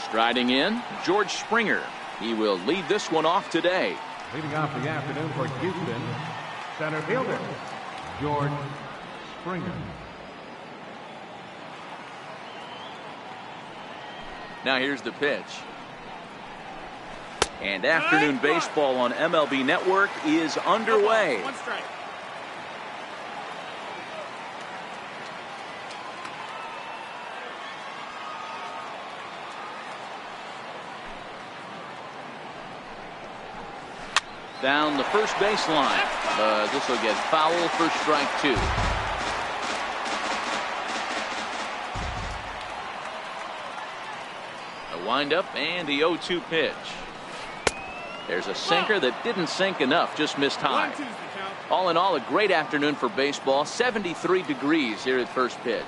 Striding in, George Springer. He will lead this one off today. Leading off the afternoon for Houston, center fielder, George Springer. Now here's the pitch. And afternoon baseball on MLB Network is underway. One strike. Down the first baseline. This will get foul for strike 2. A windup and the 0-2 pitch. There's a sinker that didn't sink enough, just missed high. All in all, a great afternoon for baseball. 73 degrees here at first pitch.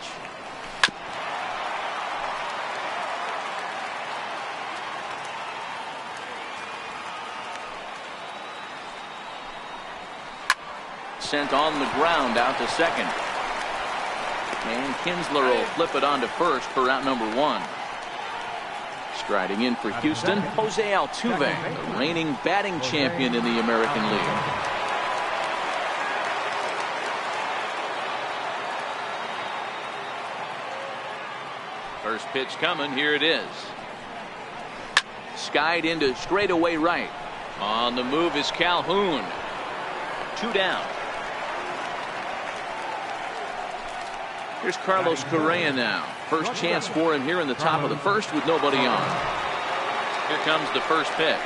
Sent on the ground out to second. And Kinsler will flip it on to first for out number 1. Striding in for Houston, Jose Altuve, the reigning batting champion in the American League. First pitch coming, here it is. Skied into straightaway right. On the move is Calhoun. 2 down. Here's Carlos Correa now. First chance for him here in the top of the first with nobody on. Here comes the first pitch.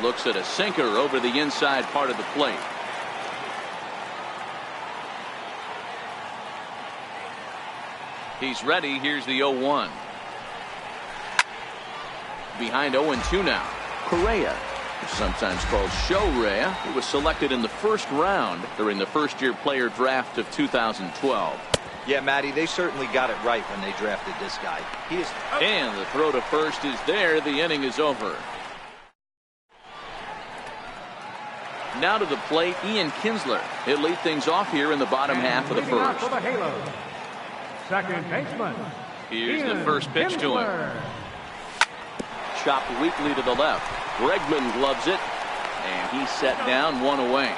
Looks at a sinker over the inside part of the plate. He's ready. Here's the 0-1. Behind 0-2 now. Correa, sometimes called Show-Rea, who was selected in the first round during the first-year player draft of 2012. Yeah, Matty, they certainly got it right when they drafted this guy. And the throw to first is there. The inning is over. Now to the plate, Ian Kinsler. He'll lead things off here in the bottom half of the first. Second baseman. Here's the first pitch to him. Chopped weakly to the left. Bregman gloves it, and he's set down, 1 away.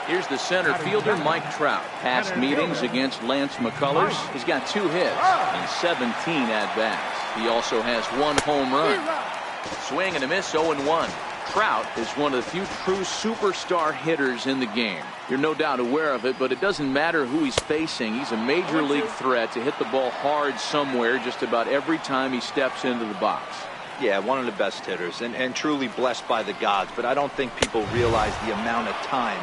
Here's the center fielder, Mike Trout. Past meetings against Lance McCullers, he's got 2 hits and 17 at-bats. He also has 1 home run. Swing and a miss, 0-1. Trout is one of the few true superstar hitters in the game. You're no doubt aware of it, but it doesn't matter who he's facing. He's a major league threat to hit the ball hard somewhere just about every time he steps into the box. Yeah, one of the best hitters and truly blessed by the gods, but I don't think people realize the amount of time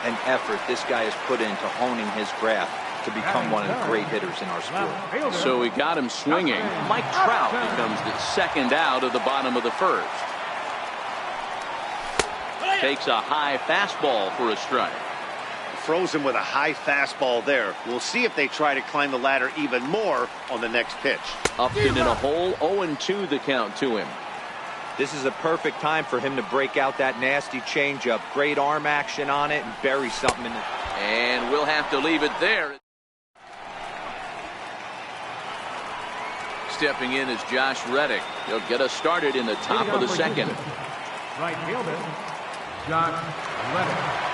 and effort this guy has put into honing his craft to become one of the great hitters in our sport. So we got him swinging. Mike Trout becomes the second out of the bottom of the first. Takes a high fastball for a strike. Throws him with a high fastball there. We'll see if they try to climb the ladder even more on the next pitch. Upton in a hole, 0-2 the count to him. This is a perfect time for him to break out that nasty changeup. Great arm action on it and bury something in it. And we'll have to leave it there. Stepping in is Josh Reddick. He'll get us started in the top of the second. Right fielder, Josh Reddick.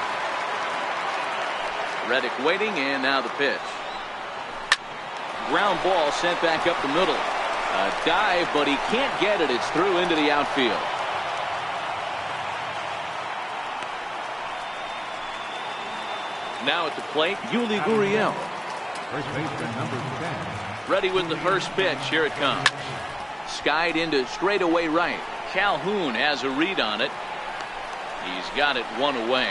Reddick waiting, and now the pitch. Ground ball sent back up the middle. A dive, but he can't get it. It's through into the outfield. Now at the plate, Yuli Gurriel. First baseman number 10. Ready with the first pitch. Here it comes. Skied into straightaway right. Calhoun has a read on it. He's got it 1 away.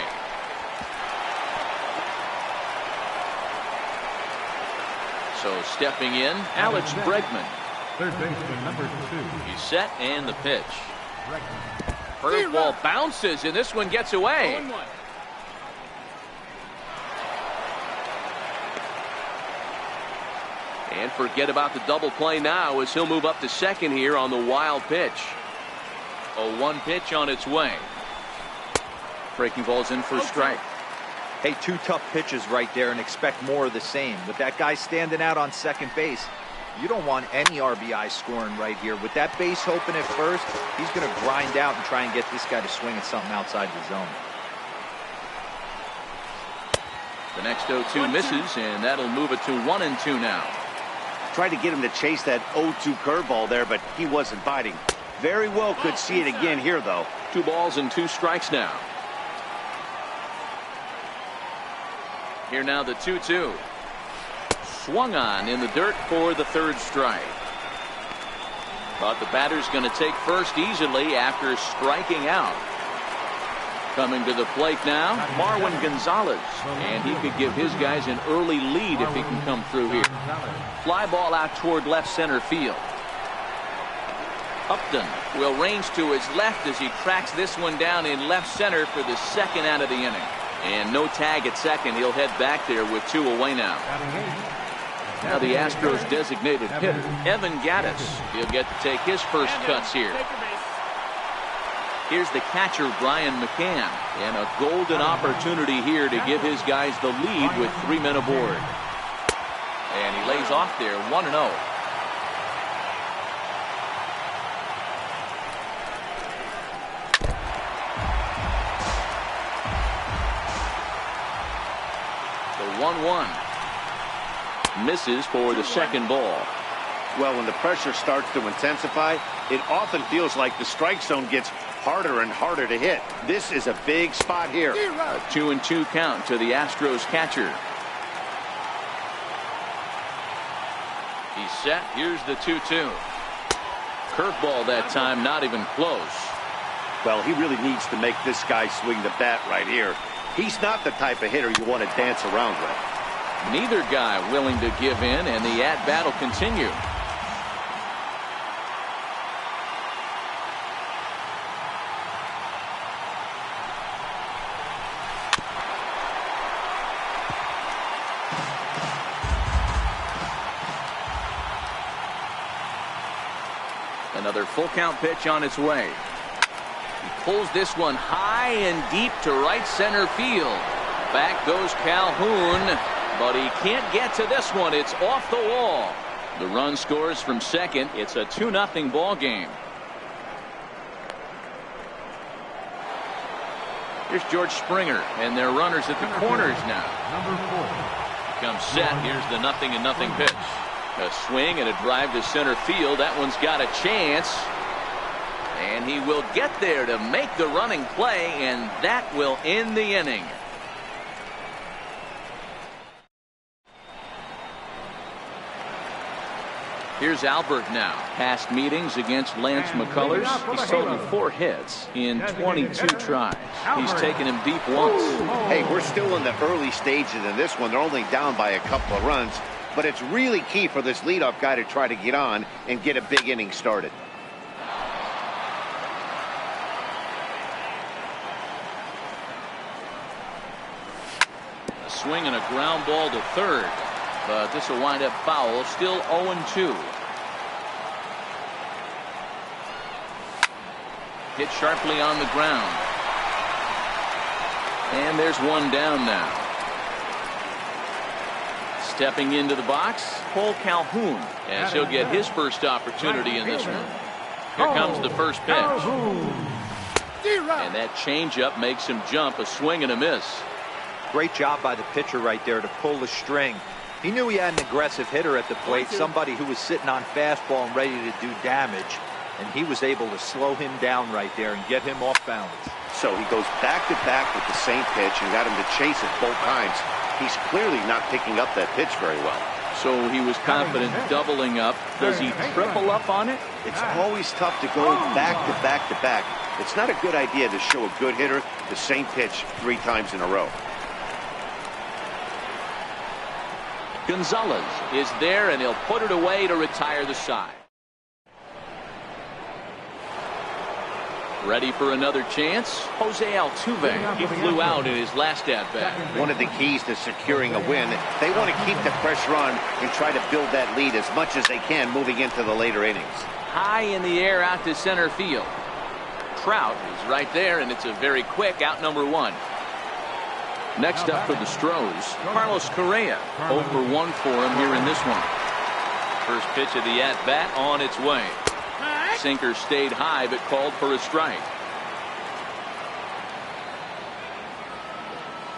So stepping in, Alex Bregman. Third baseman number 2. He's set, and the pitch. Curveball bounces, and this one gets away. 0-1. And forget about the double play now as he'll move up to second here on the wild pitch. A 1 pitch on its way. Breaking ball's in for a strike. Hey, 2 tough pitches right there and expect more of the same. With that guy standing out on second base, You don't want any RBI scoring right here. With that base open at first, he's going to grind out and try and get this guy to swing at something outside the zone. The next 0-2 misses, and that'll move it to 1-2 now. Tried to get him to chase that 0-2 curveball there, but he wasn't biting. Very well could see it again here, though. 2 balls and 2 strikes now. Here now the 2-2. Swung on in the dirt for the 3rd strike. Thought the batter's going to take first easily after striking out. Coming to the plate now, Marwin Gonzalez. And he could give his guys an early lead if he can come through here. Fly ball out toward left center field. Upton will range to his left as he tracks this one down in left center for the 2nd out of the inning. And no tag at second. He'll head back there with 2 away now. Now the Astros designated hitter, Evan Gattis. He'll get to take his first cuts here. Here's the catcher, Brian McCann, and a golden opportunity here to give his guys the lead with 3 men aboard. And he lays off there, 1-0. The 1-1. Misses for the 2nd ball. Well, when the pressure starts to intensify, it often feels like the strike zone gets harder and harder to hit. This is a big spot here. A 2-2 count to the Astros catcher. He's set. Here's the 2-2. Curveball that time, not even close. Well, he really needs to make this guy swing the bat right here. He's not the type of hitter you want to dance around with. Neither guy willing to give in, and the at-bat will continue. Another full count pitch on its way. He pulls this one high and deep to right center field. Back goes Calhoun, but he can't get to this one. It's off the wall. The run scores from second. It's a 2-0 ball game. Here's George Springer, and their runners at the corners now. Number 4. Comes set. Here's the 0-0 pitch. A swing and a drive to center field. That one's got a chance. And he will get there to make the running play, and that will end the inning. Here's Albert now. Past meetings against Lance McCullers. He's totaled 4 hits in 22 tries. He's taken him deep once. Hey, we're still in the early stages in this one. They're only down by a couple of runs. But it's really key for this leadoff guy to try to get on and get a big inning started. A swing and a ground ball to third. But this will wind up foul. Still 0-2. Hit sharply on the ground. And there's one down now. Stepping into the box, Cole Calhoun, as he'll get his first opportunity in this one. Here comes the first pitch. And that changeup makes him jump. A swing and a miss. Great job by the pitcher right there to pull the string. He knew he had an aggressive hitter at the plate, somebody who was sitting on fastball and ready to do damage, and he was able to slow him down right there and get him off balance. So he goes back-to-back with the same pitch and got him to chase it both times. He's clearly not picking up that pitch very well. So he was confident doubling up. Does he triple up on it? It's always tough to go back-to-back-to-back. It's not a good idea to show a good hitter the same pitch 3 times in a row. Gonzalez is there, and he'll put it away to retire the side. Ready for another chance? Jose Altuve. He flew out in his last at-bat. One of the keys to securing a win, they want to keep the pressure on and try to build that lead as much as they can moving into the later innings. High in the air out to center field. Trout is right there, and it's a very quick out number 1. Next up for the Stros, Carlos Correa. 0 for 1 for him here in this one. First pitch of the at-bat on its way. Sinker stayed high but called for a strike.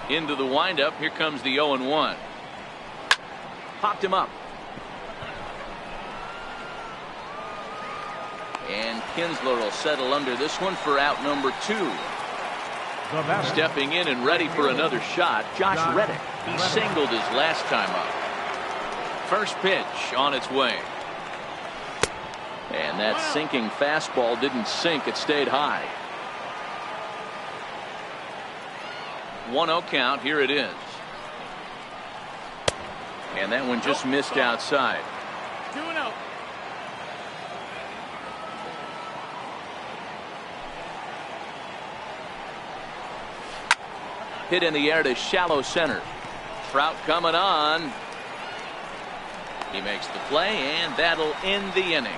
Into the windup. Here comes the 0-1. Popped him up. And Kinsler will settle under this one for out number 2. Stepping in and ready for another shot, Josh Reddick. He singled his last time up. First pitch on its way. And that sinking fastball didn't sink. It stayed high. 1-0 count. Here it is. And that one just missed outside. 2-0. Hit in the air to shallow center. Trout coming on. He makes the play, and that'll end the inning.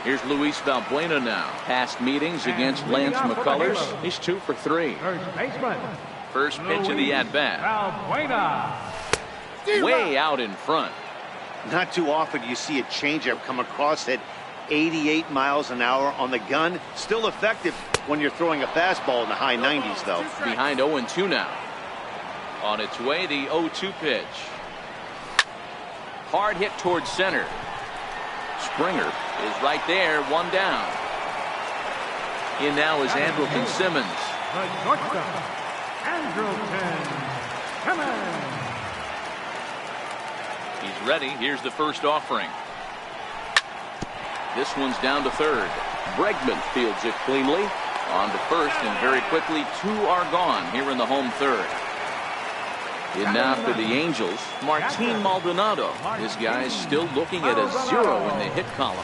Here's Luis Valbuena now. Past meetings against Lance McCullers. He's 2 for 3. First baseman. First pitch of the at-bat. Valbuena. Way out in front. Not too often you see a changeup come across at 88 miles an hour on the gun. Still effective when you're throwing a fastball in the high 90s, though. Behind 0-2 now. On its way, the 0-2 pitch. Hard hit towards center. Springer is right there, 1 down. In now is Andrelton Simmons. The shortstop, Andrelton Simmons. He's ready. Here's the first offering. This one's down to third. Bregman fields it cleanly. On to first, and very quickly 2 are gone here in the home third. In now for the Angels, Martin Maldonado. This guy's still looking at a 0 in the hit column.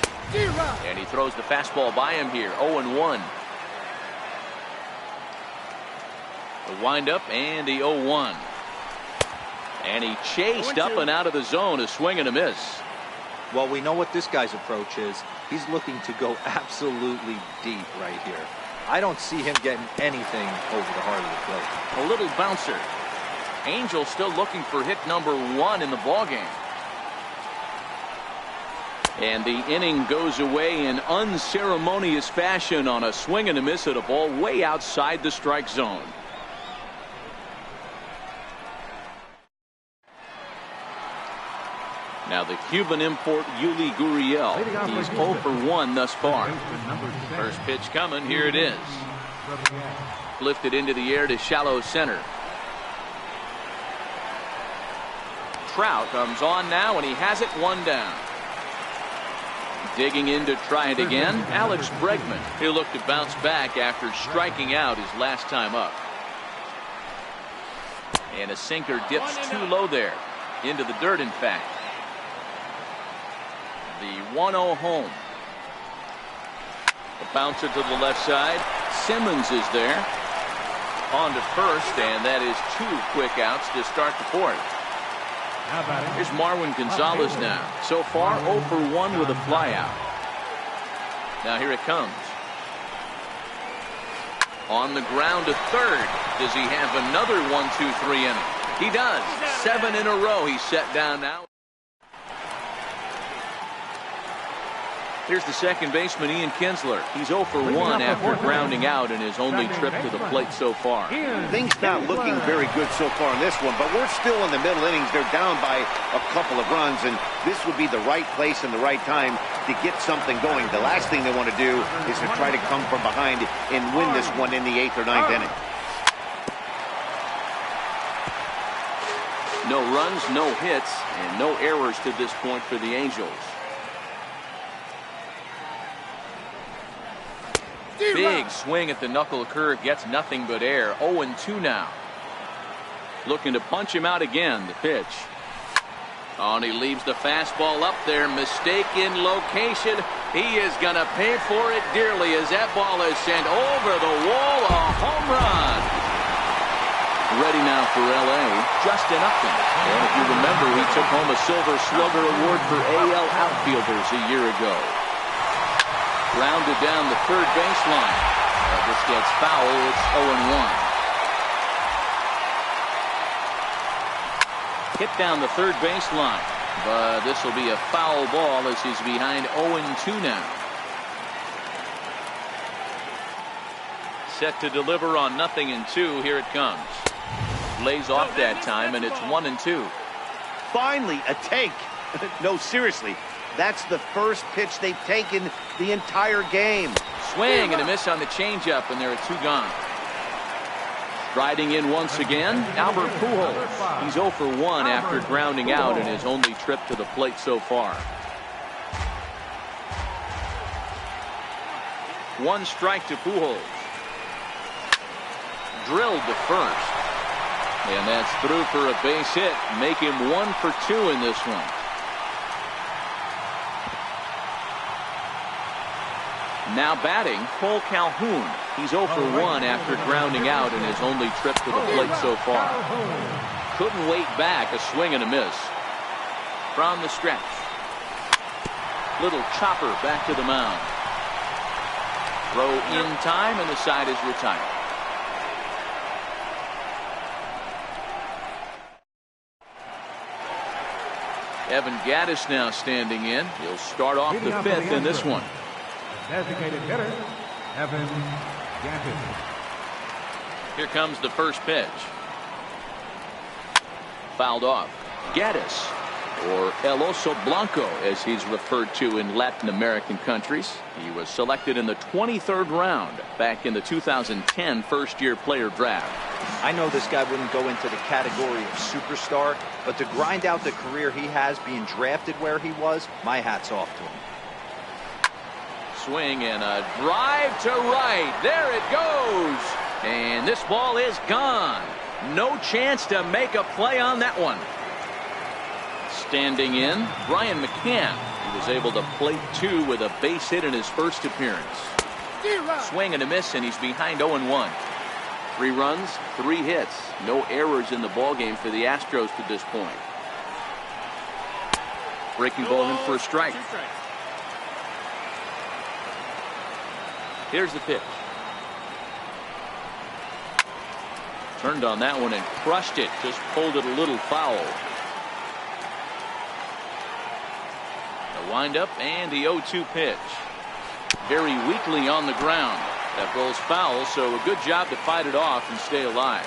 And he throws the fastball by him here. 0-1. The windup and the 0-1. And he chased up and out of the zone. A swing and a miss. Well, we know what this guy's approach is. He's looking to go absolutely deep right here. I don't see him getting anything over the heart of the plate. A little bouncer. Angels still looking for hit number 1 in the ballgame. And the inning goes away in unceremonious fashion on a swing and a miss at a ball way outside the strike zone. Now the Cuban import Yuli Gurriel. He's 0 for 1 thus far. First pitch coming. Here it is. Lifted into the air to shallow center. Trout comes on now, and he has it 1 down. Digging in to try it again, Alex Bregman. He'll look to bounce back after striking out his last time up. And a sinker dips too low there. Into the dirt, in fact. The 1-0 home. A bouncer to the left side. Simmons is there. On to first, and that is 2 quick outs to start the 4th. Here's Marwin Gonzalez now. So far 0 for 1 with a flyout. Now here it comes. On the ground to third. Does he have another 1-2-3 inning? He does. 7 in a row he's set down now. Here's the second baseman, Ian Kinsler. He's 0 for 1 after grounding out in his only trip to the plate so far. Things not looking very good so far in this one, but we're still in the middle innings. They're down by a couple of runs, and this would be the right place and the right time to get something going. The last thing they want to do is to try to come from behind and win this one in the 8th or 9th inning. No runs, no hits, and no errors to this point for the Angels. Big swing at the knuckle curve, gets nothing but air. 0-2 now. Looking to punch him out again. The pitch. Oh, and he leaves the fastball up there. Mistake in location. He is going to pay for it dearly as that ball is sent over the wall. A home run. Ready now for L.A., Justin Upton. And if you remember, he took home a Silver Slugger Award for AL outfielders a year ago. Rounded down the third baseline. This gets foul. It's 0-1. Hit down the third baseline. But this will be a foul ball as he's behind 0-2 now. Set to deliver on 0-2. Here it comes. Lays off that time, and it's 1-2. Finally, a take. No, seriously. That's the first pitch they've taken the entire game. Swing and a miss on the changeup, and there are 2 gone. Riding in once again, Albert Pujols. He's 0 for 1 after grounding out in his only trip to the plate so far. 1 strike to Pujols. Drilled to first. And that's through for a base hit. Make him 1 for 2 in this one. Now batting, Cole Calhoun. He's 0 for 1 after grounding out in his only trip to the plate so far. Couldn't wait back. A swing and a miss. From the stretch. Little chopper back to the mound. Throw in time, and the side is retired. Evan Gattis now standing in. He'll start off the 5th in this one. Designated hitter, Evan Gattis. Here comes the first pitch. Fouled off. Gattis, or El Oso Blanco, as he's referred to in Latin American countries. He was selected in the 23rd round back in the 2010 first-year player draft. I know this guy wouldn't go into the category of superstar, but to grind out the career he has being drafted where he was, my hat's off to him. Swing and a drive to right. There it goes. And this ball is gone. No chance to make a play on that one. Standing in, Brian McCann. He was able to plate 2 with a base hit in his first appearance. Swing and a miss, and he's behind 0-1. 3 runs, 3 hits. No errors in the ballgame for the Astros to this point. Breaking ball in for a strike. Here's the pitch. Turned on that one and crushed it. Just pulled it a little foul. The windup and the 0-2 pitch. Very weakly on the ground. That ball's foul, so a good job to fight it off and stay alive.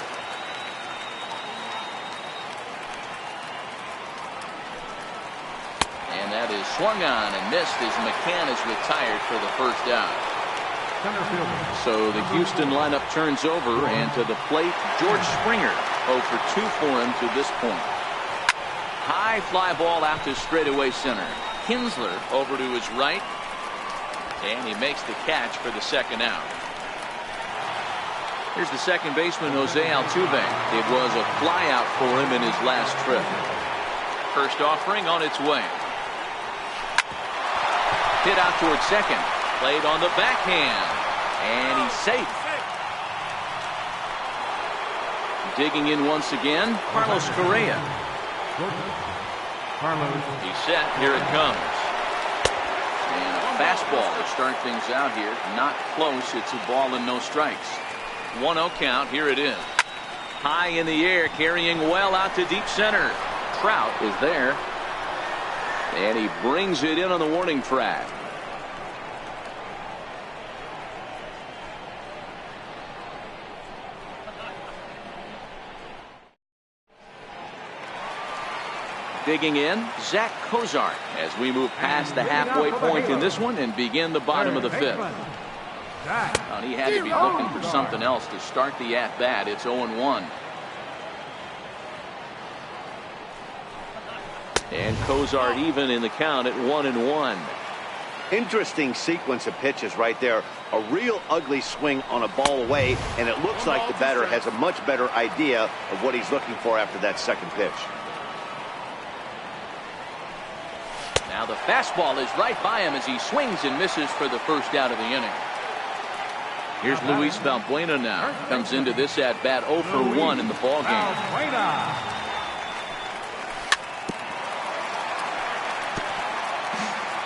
And that is swung on and missed as McCann is retired for the first out. So the Houston lineup turns over, and to the plate, George Springer. 0 for 2 for him to this point. High fly ball out to straightaway center. Kinsler over to his right, and he makes the catch for the second out. Here's the second baseman, Jose Altuve. It was a fly out for him in his last trip. First offering on its way. Hit out towards second. Played on the backhand, and he's safe. Digging in once again, Carlos Correa. He's set. Here it comes. And a fastball to start things out here. Not close. It's a ball and no strikes. 1-0 count. Here it is. High in the air, carrying well out to deep center. Trout is there, and he brings it in on the warning track. Digging in, Zach Cozart, as we move past the halfway point in this one and begin the bottom of the 5th. Well, he had to be looking for something else to start the at-bat. It's 0-1. And Cozart even in the count at 1-1. Interesting sequence of pitches right there. A real ugly swing on a ball away, and it looks like the batter has a much better idea of what he's looking for after that second pitch. Now the fastball is right by him as he swings and misses for the first out of the inning. Here's Luis Valbuena now. Comes into this at bat 0 for 1 in the ball game.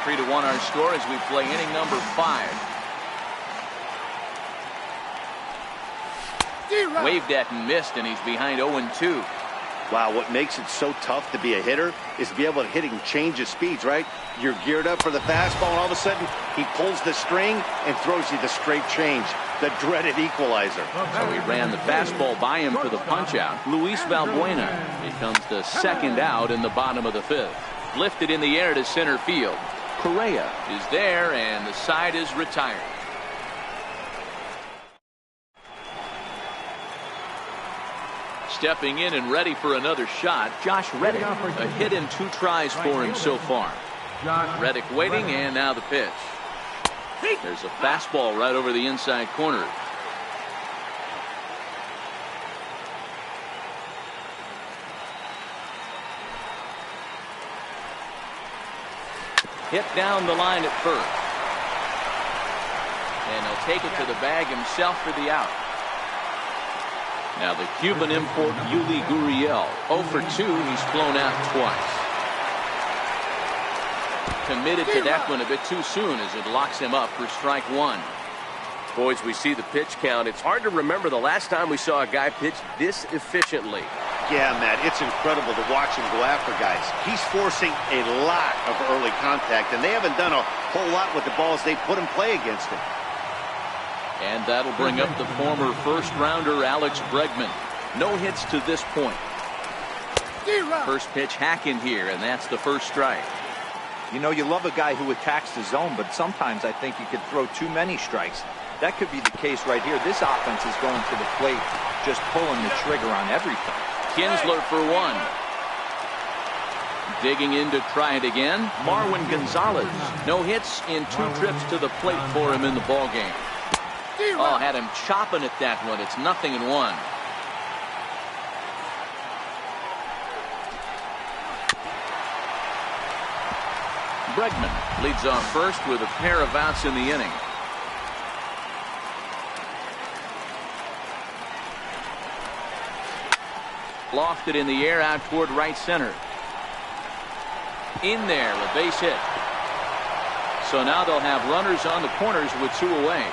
3-1 our score as we play inning number 5. Waved at and missed, and he's behind 0-2. Wow, what makes it so tough to be a hitter is to be able to hitting change of speeds, right? You're geared up for the fastball, and all of a sudden, he pulls the string and throws you the straight change, the dreaded equalizer. So he ran the fastball by him for the punch-out. Luis Valbuena becomes the second out in the bottom of the fifth. Lifted in the air to center field. Correa is there, and the side is retired. Stepping in and ready for another shot, Josh Reddick. A hit and 2 tries for him so far. Reddick waiting, and now the pitch. There's a fastball right over the inside corner. Hit down the line at first. And he'll take it to the bag himself for the out. Now the Cuban import Yuli Gurriel, 0 for 2. He's flown out twice. Committed to that one a bit too soon as it locks him up for strike 1. Boys, we see the pitch count. It's hard to remember the last time we saw a guy pitch this efficiently. Yeah, Matt, it's incredible to watch him go after guys. He's forcing a lot of early contact, and they haven't done a whole lot with the balls they put in play against him. And that'll bring up the former first-rounder Alex Bregman. No hits to this point. First pitch hack in here, and that's the first strike. You know, you love a guy who attacks the zone, but sometimes I think you could throw too many strikes. That could be the case right here. This offense is going to the plate, just pulling the trigger on everything. Kinsler for 1. Digging in to try it again, Marwin Gonzalez. No hits in 2 trips to the plate for him in the ballgame. Oh, had him chopping at that one. It's 0-1. Bregman leads off first with a pair of outs in the inning. Lofted in the air out toward right center. In there, a base hit. So now they'll have runners on the corners with 2 away.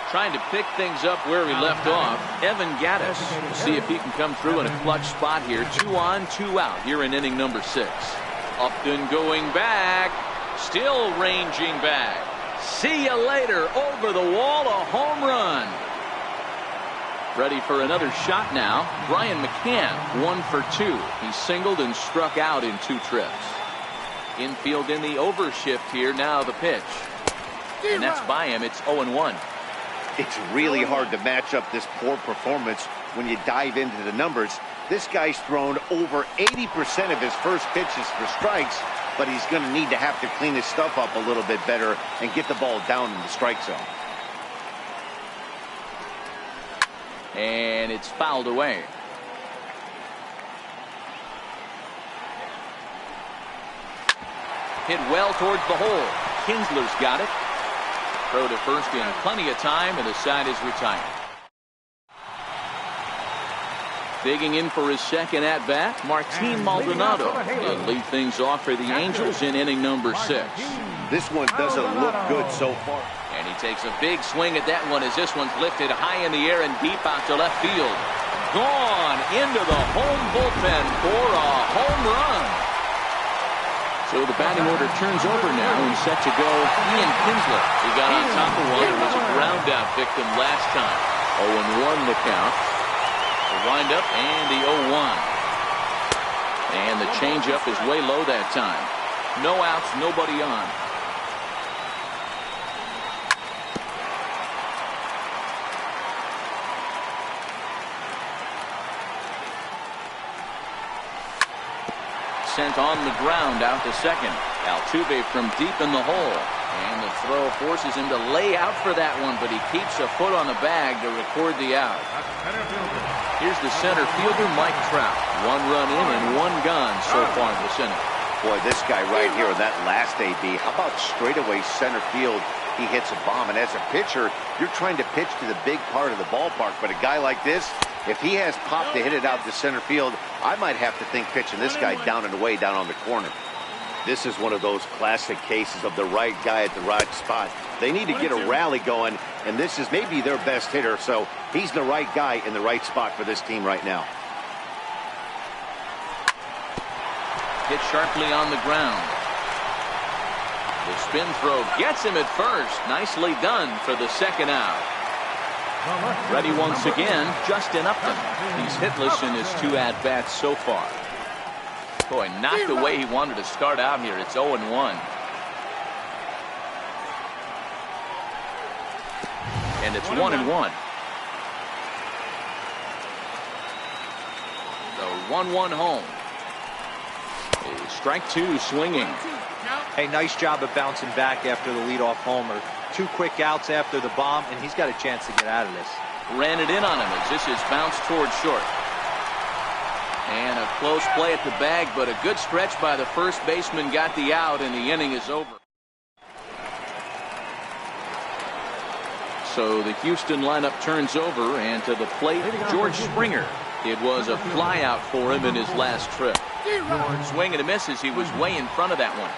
Trying to pick things up where he left off, Evan Gattis. We'll see if he can come through in a clutch spot here. 2 on, 2 out here in inning number 6. Upton going back, still ranging back. See you later, over the wall, a home run. Ready for another shot now. Brian McCann, 1 for 2. He singled and struck out in 2 trips. Infield in the overshift here. Now the pitch. And that's by him. It's 0-1. It's really hard to match up this poor performance when you dive into the numbers. This guy's thrown over 80% of his first pitches for strikes, but he's going to need to have to clean his stuff up a little bit better and get the ball down in the strike zone. And it's fouled away. Hit well towards the hole. Kinsler's got it. Throw to first in plenty of time, and the side is retired. Digging in for his second at-bat, Martin Maldonado. He'll lead things off for the Angels in inning number 6. This one doesn't look good so far. And he takes a big swing at that one as this one's lifted high in the air and deep out to left field. Gone into the home bullpen for a home run. So the batting order turns over now and set to go Ian Kinsler. He got on top of one and was a ground out victim last time. 0-1 the count. The windup and the 0-1. And the changeup is way low that time. No outs, nobody on. Sent on the ground out to second. Altuve from deep in the hole. And the throw forces him to lay out for that one, but he keeps a foot on the bag to record the out. Here's the center fielder, Mike Trout. 1 run in and 1 gone so far this inning. Boy, this guy right here, that last AB, how about straightaway center field? He hits a bomb, and as a pitcher, you're trying to pitch to the big part of the ballpark, but a guy like this, if he has pop to hit it out to center field, I might have to think pitching this guy down and away down on the corner. This is one of those classic cases of the right guy at the right spot. They need to get a rally going, and this is maybe their best hitter, so he's the right guy in the right spot for this team right now. hit sharply on the ground. The spin throw gets him at first. Nicely done for the second out. Ready once again, Justin Upton. He's hitless in his 2 at-bats so far. Boy, not the way he wanted to start out here. It's 0-1. And it's 1-1. The 1-1 home. Strike 2 swinging. Hey, nice job of bouncing back after the leadoff homer. 2 quick outs after the bomb, and he's got a chance to get out of this. Ran it in on him as this is bounced towards short. And a close play at the bag, but a good stretch by the first baseman got the out, and the inning is over. So the Houston lineup turns over, and to the plate, George Springer. It was a fly out for him in his last trip. Swing and a miss as he was way in front of that one.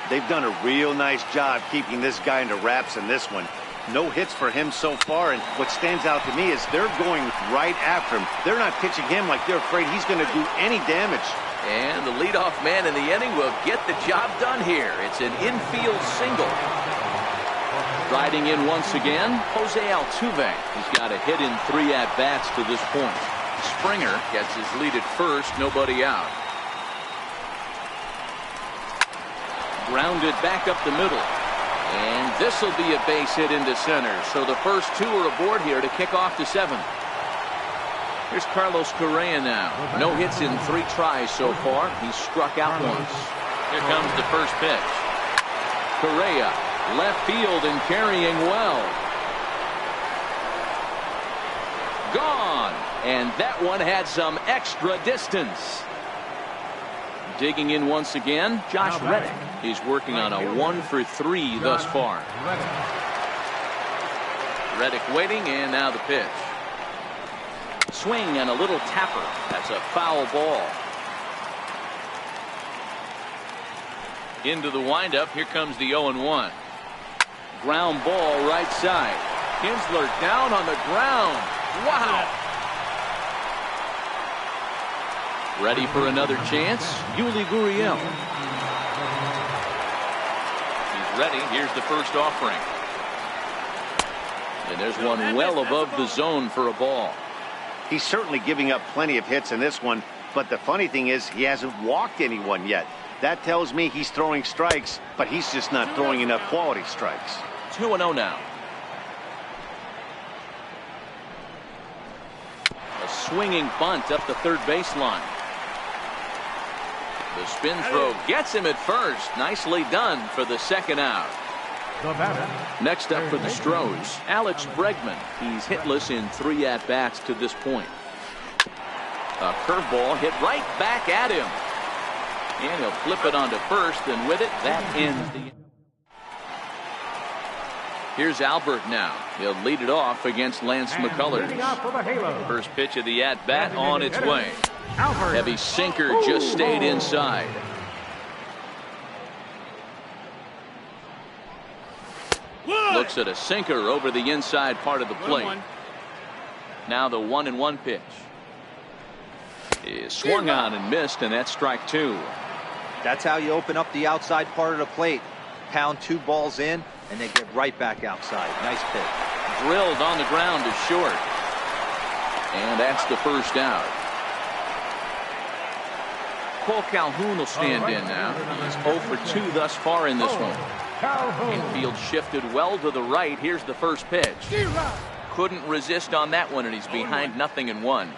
They've done a real nice job keeping this guy into wraps in this one. No hits for him so far, and what stands out to me is they're going right after him. They're not pitching him like they're afraid he's going to do any damage. And the leadoff man in the inning will get the job done here. It's an infield single. Riding in once again, Jose Altuve. He's got a hit in 3 at-bats to this point. Springer gets his lead at first, nobody out. Grounded back up the middle. And this will be a base hit into center. So the first 2 are aboard here to kick off the 7th. Here's Carlos Correa now. No hits in 3 tries so far. He's struck out once. Here comes the first pitch. Correa, left field and carrying well. Gone. And that one had some extra distance. Digging in once again, Josh Reddick. He's working on a 1 for 3 thus far. Reddick waiting, and now the pitch. Swing and a little tapper. That's a foul ball. Into the windup. Here comes the 0-1. Ground ball right side. Kinsler down on the ground. Wow. Ready for another chance. Yuli Gurriel. He's ready. Here's the first offering. And there's one well above the zone for a ball. He's certainly giving up plenty of hits in this one, but the funny thing is he hasn't walked anyone yet. That tells me he's throwing strikes, but he's just not throwing enough quality strikes. 2-0 now. A swinging bunt up the third baseline. The spin throw gets him at first. Nicely done for the second out. Next up for the Stros, Alex Bregman. He's hitless in 3 at-bats to this point. A curveball hit right back at him. And he'll flip it onto first, and with it, that ends the... Here's Albert now. He'll lead it off against Lance McCullers. First pitch of the at-bat on its way. Heavy sinker just stayed inside. Looks at a sinker over the inside part of the plate. Now the 1-1 pitch. Is swung on and missed, and that's strike 2. That's how you open up the outside part of the plate. Pound 2 balls in, and they get right back outside. Nice pitch. Drilled on the ground to short. And that's the first out. Cole Calhoun will stand in now. He's 0 for 2 thus far in this one. Infield shifted well to the right. Here's the first pitch. Couldn't resist on that one, and he's behind 0-1.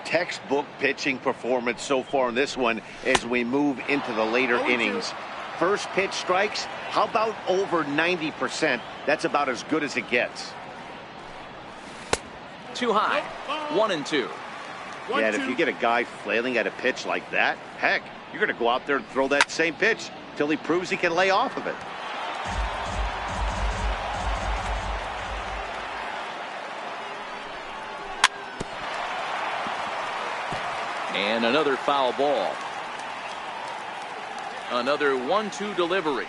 Textbook pitching performance so far in this one as we move into the later innings. First pitch strikes, how about over 90%? That's about as good as it gets. Too high. 1-2. Yeah, and if you get a guy flailing at a pitch like that, heck, you're going to go out there and throw that same pitch till he proves he can lay off of it. And another foul ball. Another 1-2 delivery.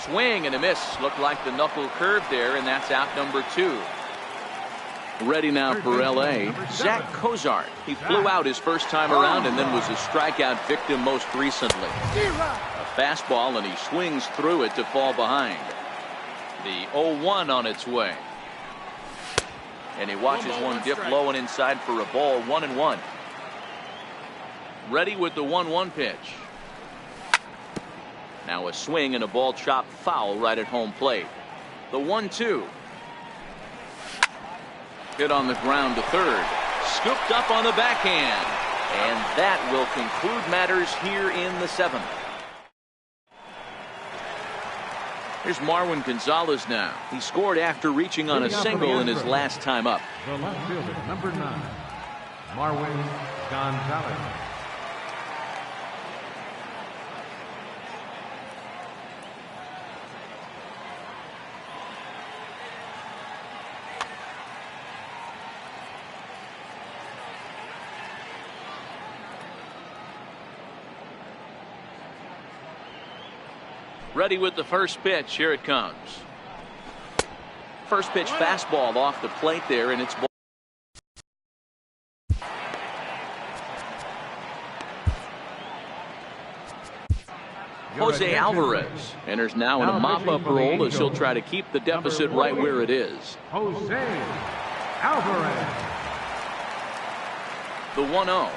Swing and a miss. Looked like the knuckle curve there, and that's out number 2. Ready now for L.A., Zach Cozart. He flew out his first time around and then was a strikeout victim most recently. A fastball, and he swings through it to fall behind. The 0-1 on its way. And he watches one dip low and inside for a ball. 1-1. Ready with the 1-1 pitch. Now a swing and a ball chopped foul right at home plate. The 1-2. Hit on the ground to third. Scooped up on the backhand. And that will conclude matters here in the 7th. Here's Marwin Gonzalez now. He scored after reaching on a single in his last time up. The left fielder, number 9, Marwin Gonzalez. Ready with the first pitch. Here it comes. First pitch fastball off the plate there, and it's ball. Jose Alvarez enters now in a mop-up role as he'll try to keep the deficit right where it is. Jose Alvarez. The 1-0.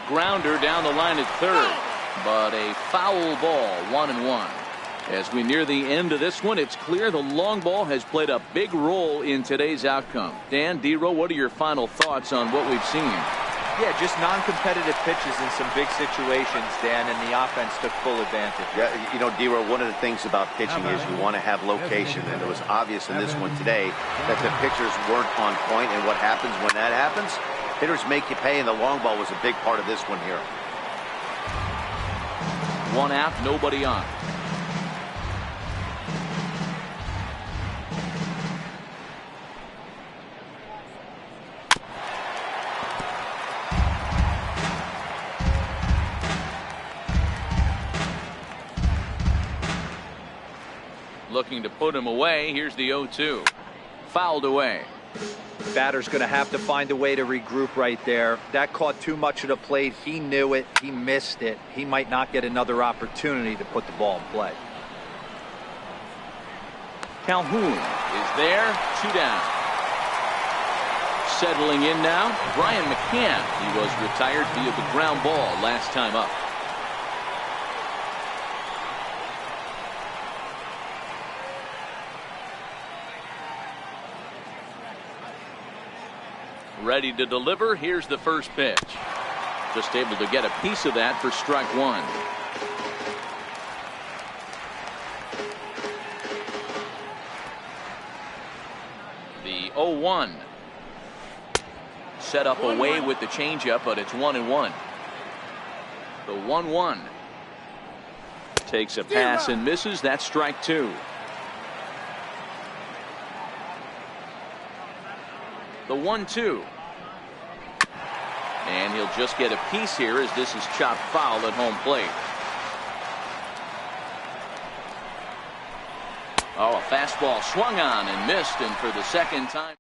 Grounder down the line at third. But a foul ball. 1-1. As we near the end of this one, it's clear the long ball has played a big role in today's outcome. Dan, D-Row, what are your final thoughts on what we've seen? Yeah, just non-competitive pitches in some big situations, Dan, and the offense took full advantage. Yeah, you know, D-Row, one of the things about pitching is you want to have location, and it was obvious in this one today that the pitchers weren't on point, and what happens when that happens? Hitters make you pay, and the long ball was a big part of this one here. One out, nobody on. Looking to put him away. Here's the 0-2. Fouled away. Batter's going to have to find a way to regroup right there. That caught too much of the plate. He knew it. He missed it. He might not get another opportunity to put the ball in play. Calhoun is there. 2 down. Settling in now, Brian McCann. He was retired via the ground ball last time up. Ready to deliver. Here's the first pitch. Just able to get a piece of that for strike 1. The 0-1. Set up away with the changeup, but it's 1-1. The 1-1. Takes a pass and misses. That's strike 2. The 1-2. And he'll just get a piece here as this is chopped foul at home plate. Oh, a fastball swung on and missed, and for the second time.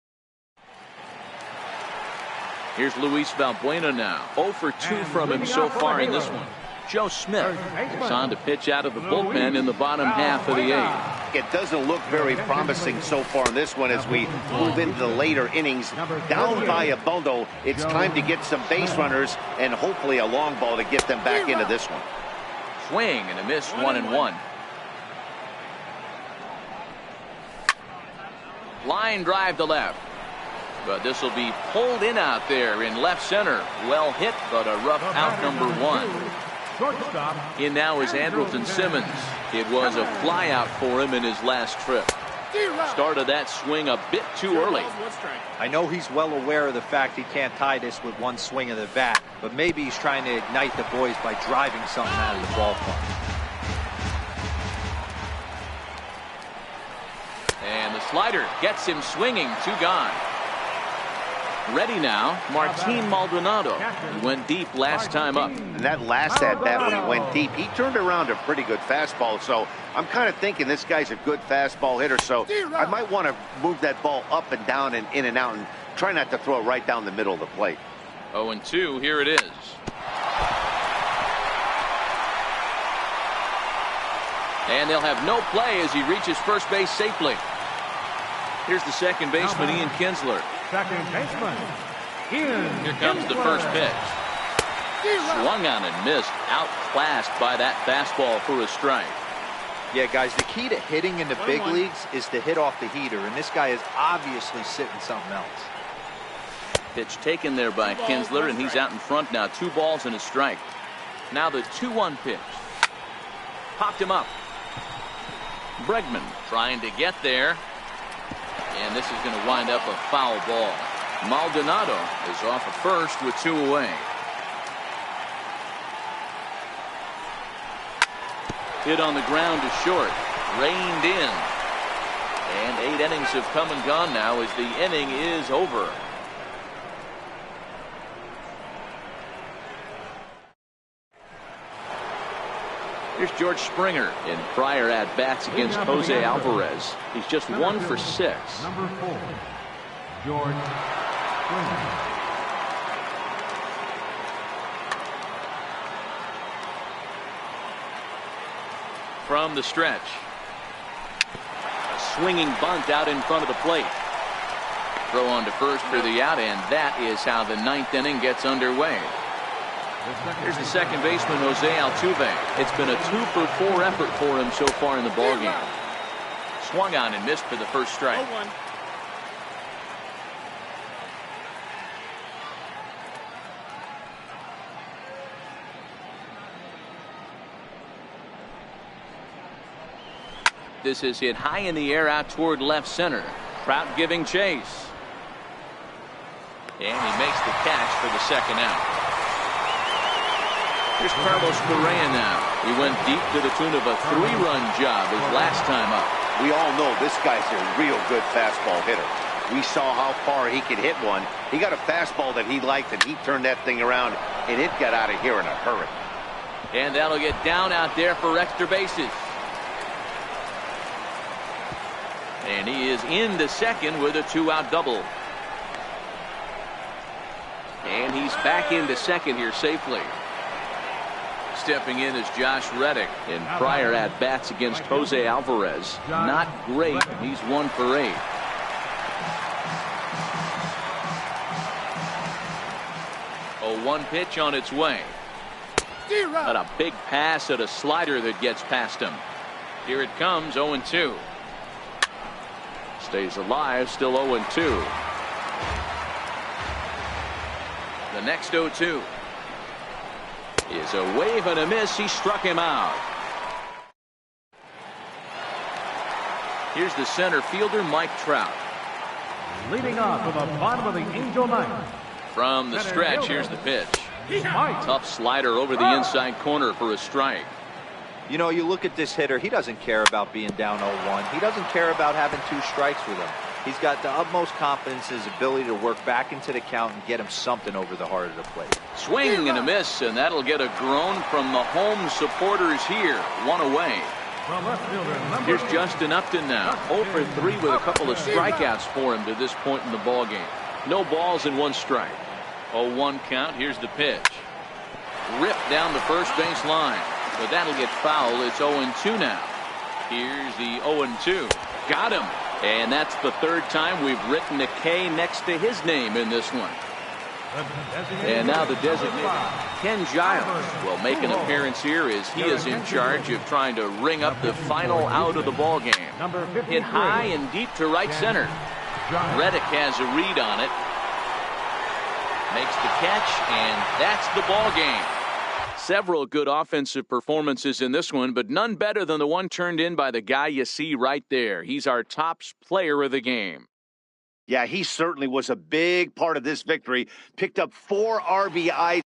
Here's Luis Valbuena now. 0 for 2 from him so far in this one. Joe Smith is on to pitch out of the bullpen in the bottom half of the 8th. It doesn't look very promising so far in this one as we move into the later innings. Down by a bundle, it's time to get some base runners and hopefully a long ball to get them back into this one. Swing and a miss. 1-1. Line drive to left. But this will be pulled in out there in left center. Well hit, but a rough out number 1. In now is Andrelton Simmons. It was a fly out for him in his last trip. Started that swing a bit too early. I know he's well aware of the fact he can't tie this with one swing of the bat, but maybe he's trying to ignite the boys by driving something out of the ballpark. And the slider gets him swinging. 2 gone. Ready now, Martin Maldonado. He went deep last time up. And that last at-bat when he went deep, he turned around a pretty good fastball. So I'm kind of thinking this guy's a good fastball hitter. So I might want to move that ball up and down and in and out and try not to throw it right down the middle of the plate. 0-2, here it is. And they'll have no play as he reaches first base safely. Here's the second baseman, Ian Kinsler. Second baseman, Ian Here comes the first pitch. Swung on and missed. Outclassed by that fastball for a strike. Yeah, guys, the key to hitting in the big leagues is to hit off the heater, and this guy is obviously sitting something else. Pitch taken there by Kinsler, and he's out in front now. 2 balls and a strike. Now the 2-1 pitch. Popped him up. Bregman trying to get there. And this is going to wind up a foul ball. Maldonado is off at first with 2 away. Hit on the ground to short. Reined in. And 8 innings have come and gone now as the inning is over. Here's George Springer in prior at-bats against Jose Alvarez. He's just 1 for 6. Number 4, George Springer. From the stretch. A swinging bunt out in front of the plate. Throw on to first for the out, and that is how the 9th inning gets underway. Here's the second baseman, Jose Altuve. It's been a 2-for-4 effort for him so far in the ballgame. Swung on and missed for the first strike. This is hit high in the air out toward left center. Trout giving chase. And he makes the catch for the second out. Here's Carlos Correa now. He went deep to the tune of a 3-run job his last time up. We all know this guy's a real good fastball hitter. We saw how far he could hit one. He got a fastball that he liked, and he turned that thing around, and it got out of here in a hurry. And that'll get down out there for extra bases. And he is into second with a 2-out double. And he's back into second here safely. Stepping in is Josh Reddick in prior at-bats against Jose Alvarez. Not great. He's 1 for 8. A 1 pitch on its way. But a big pass at a slider that gets past him. Here it comes, 0-2. Stays alive, still 0-2. The next 0-2. Is a wave and a miss. He struck him out. Here's the center fielder, Mike Trout. Leading off to the bottom of the Angel Ninth. From the stretch, here's the pitch. Tough slider over the inside corner for a strike. You know, you look at this hitter, he doesn't care about being down 0-1. He doesn't care about having 2 strikes with him. He's got the utmost confidence in his ability to work back into the count and get him something over the heart of the plate. Swing and a miss, and that'll get a groan from the home supporters here. 1 away. Here's Justin Upton now. 0 for 3 with a couple of strikeouts for him to this point in the ballgame. No balls and 1 strike. 0-1 count. Here's the pitch. Ripped down the first base line. But that'll get foul. It's 0-2 now. Here's the 0-2. Got him. And that's the 3rd time we've written a K next to his name in this one. And now the designated Ken Giles will make an appearance here as he is in charge of trying to ring up the final out of the ball game. Hit high and deep to right center. Reddick has a read on it. Makes the catch, and that's the ball game. Several good offensive performances in this one, but none better than the one turned in by the guy you see right there. He's our top player of the game. Yeah, he certainly was a big part of this victory. Picked up 4 RBIs.